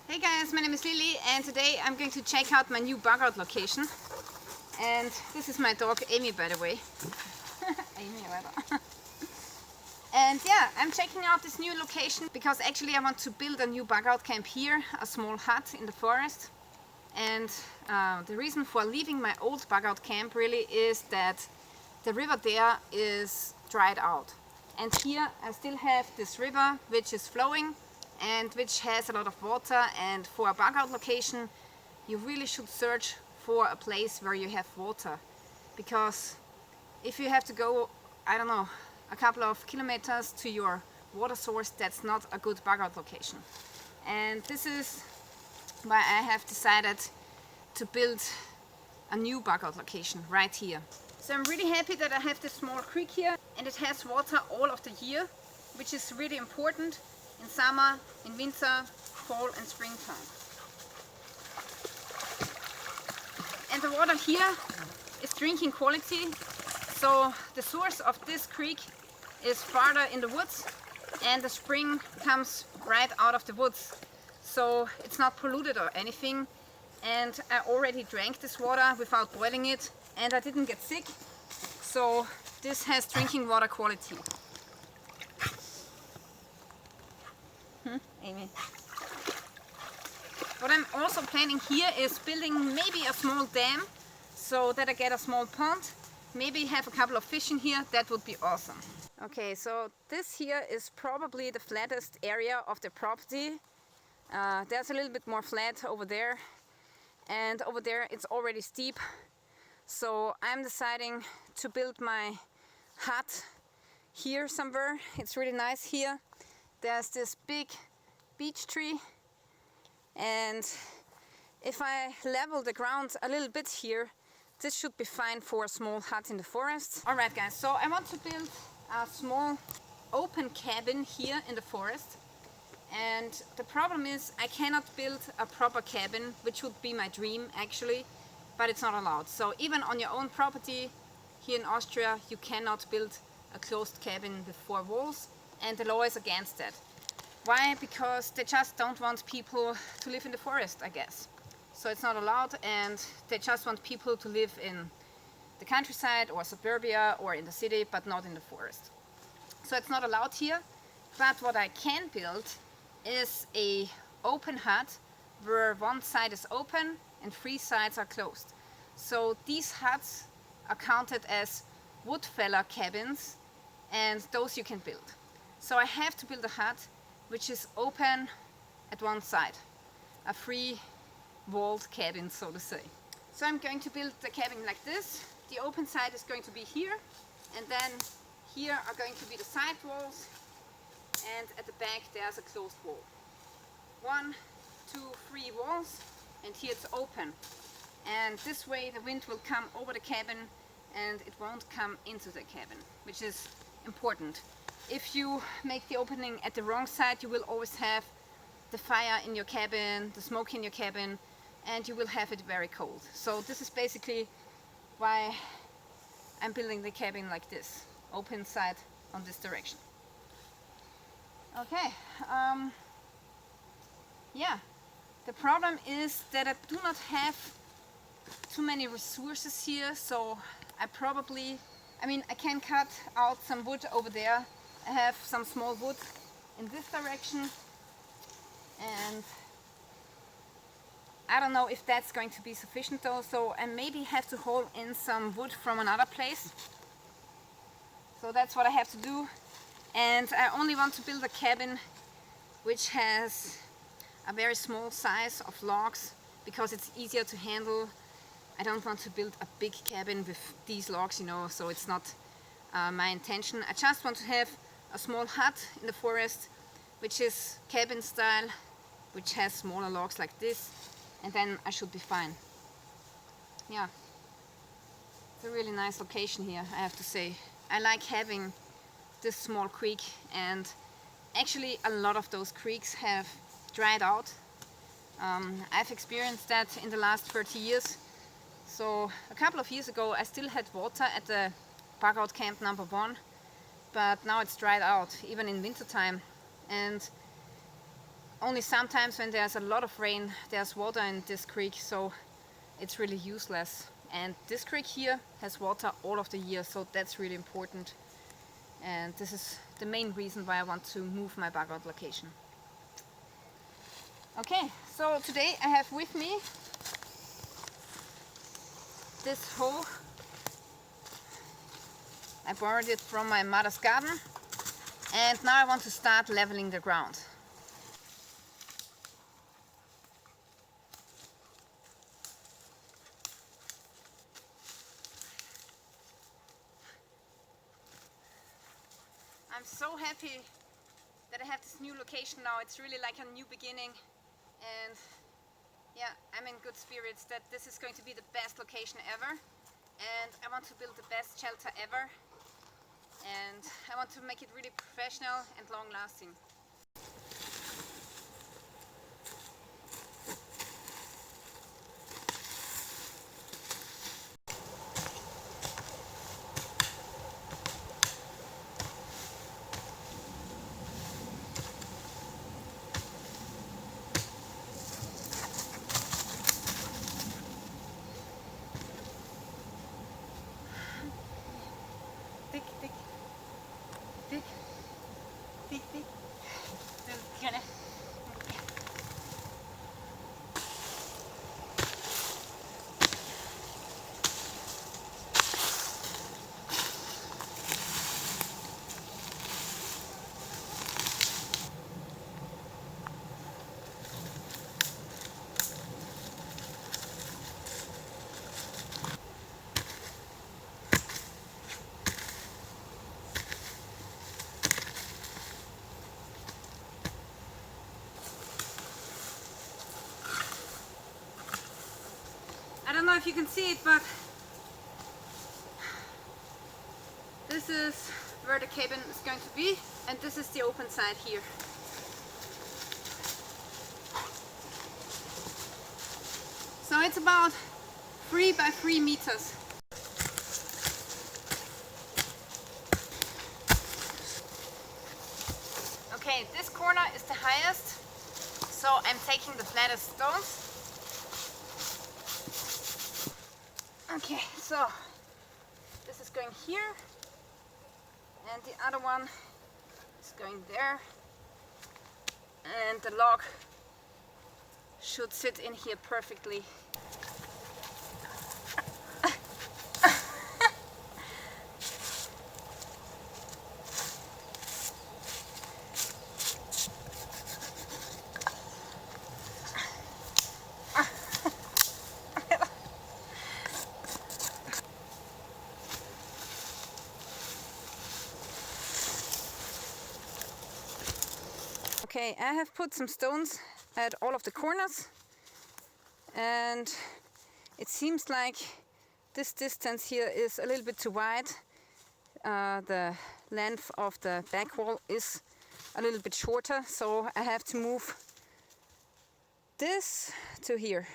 Hey guys, my name is Lily and today I'm going to check out my new bug out location. And this is my dog Amy, by the way. Amy, rather. And yeah, I'm checking out this new location because actually I want to build a new bug out camp here, a small hut in the forest. And the reason for leaving my old bug out camp really is that the river there is dried out. And here I still have this river which is flowing and which has a lot of water, and for a bug out location you really should search for a place where you have water, because if you have to go, I don't know, a couple of kilometers to your water source, that's not a good bug out location. And this is why I have decided to build a new bug out location right here. So I'm really happy that I have this small creek here and it has water all of the year, which is really important in summer, in winter, fall and springtime. And the water here is drinking quality, so the source of this creek is farther in the woods and the spring comes right out of the woods. So it's not polluted or anything, and I already drank this water without boiling it and I didn't get sick, so this has drinking water quality. Amy. What I'm also planning here is building maybe a small dam so that I get a small pond, maybe have a couple of fish in here. That would be awesome. Okay, so this here is probably the flattest area of the property. There's a little bit more flat over there, and over there it's already steep. So I'm deciding to build my hut here somewhere. It's really nice here. There's this big beech tree, and if I level the ground a little bit here, this should be fine for a small hut in the forest. Alright guys, so I want to build a small open cabin here in the forest, and the problem is I cannot build a proper cabin, which would be my dream actually, but it's not allowed. So even on your own property here in Austria you cannot build a closed cabin with 4 walls, and the law is against that. Why? Because they just don't want people to live in the forest, I guess. So it's not allowed, and they just want people to live in the countryside or suburbia or in the city, but not in the forest. So it's not allowed here. But what I can build is a open hut where one side is open and 3 sides are closed. So these huts are counted as wood feller cabins, and those you can build. So I have to build a hut which is open at one side, a free-walled cabin, so to say. So I'm going to build the cabin like this. The open side is going to be here, and then here are going to be the side walls, and at the back there's a closed wall. 1, 2, 3 walls, and here it's open. And this way the wind will come over the cabin and it won't come into the cabin, which is important. If you make the opening at the wrong side, you will always have the fire in your cabin, the smoke in your cabin, and you will have it very cold. So this is basically why I'm building the cabin like this, open side on this direction. Okay, yeah, the problem is that I do not have too many resources here, so I can cut out some wood over there. I have some small wood in this direction, and I don't know if that's going to be sufficient though, so I maybe have to haul in some wood from another place. So that's what I have to do, and I only want to build a cabin which has a very small size of logs because it's easier to handle. I don't want to build a big cabin with these logs, you know, so it's not my intention. I just want to have a small hut in the forest which is cabin style, which has smaller logs like this, and then I should be fine. Yeah, it's a really nice location here, I have to say. I like having this small creek, and actually a lot of those creeks have dried out. I've experienced that in the last 30 years. So a couple of years ago I still had water at the bug out camp number 1, but now it's dried out, even in winter time. And only sometimes when there's a lot of rain there's water in this creek, so it's really useless. And this creek here has water all of the year, so that's really important. And this is the main reason why I want to move my bug out location. Okay, so today I have with me this hoe. I borrowed it from my mother's garden, and now I want to start leveling the ground. I'm so happy that I have this new location now. It's really like a new beginning, and yeah, I'm in good spirits that this is going to be the best location ever, and I want to build the best shelter ever, and I want to make it really professional and long lasting. Dig, dig, dig, dig, dig. Gerne. I don't know if you can see it, but this is where the cabin is going to be, and this is the open side here. So it's about 3 by 3 meters. Okay, this corner is the highest, so I'm taking the flattest stones. Okay, so this is going here, and the other one is going there, and the log should sit in here perfectly. Okay, I have put some stones at all of the corners, and it seems like this distance here is a little bit too wide. The length of the back wall is a little bit shorter, so I have to move this to here.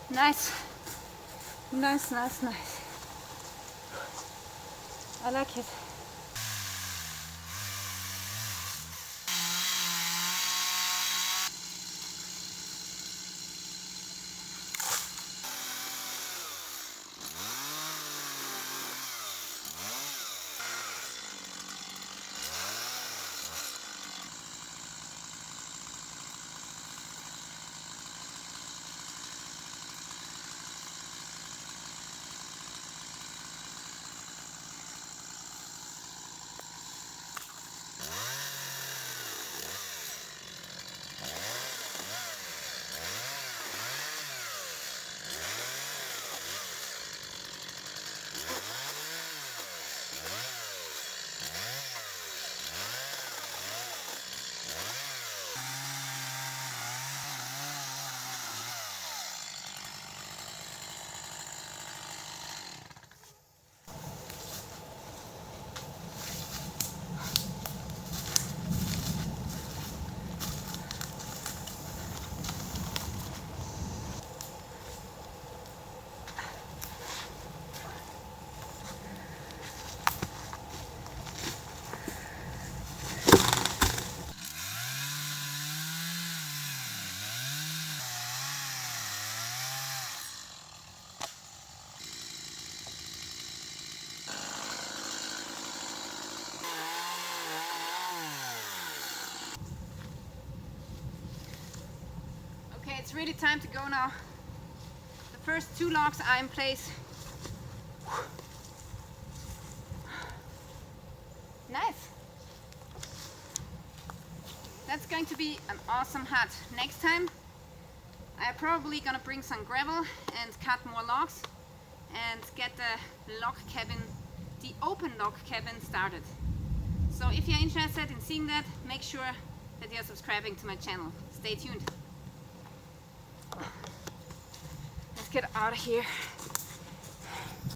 Nice. Nice, nice, nice. I like it. it's really time to go now. The first 2 logs are in place. Nice. That's going to be an awesome hut. Next time I'm probably gonna bring some gravel and cut more logs and get the log cabin, the open log cabin started. So if you're interested in seeing that, make sure that you're subscribing to my channel. Stay tuned. Let's get out of here.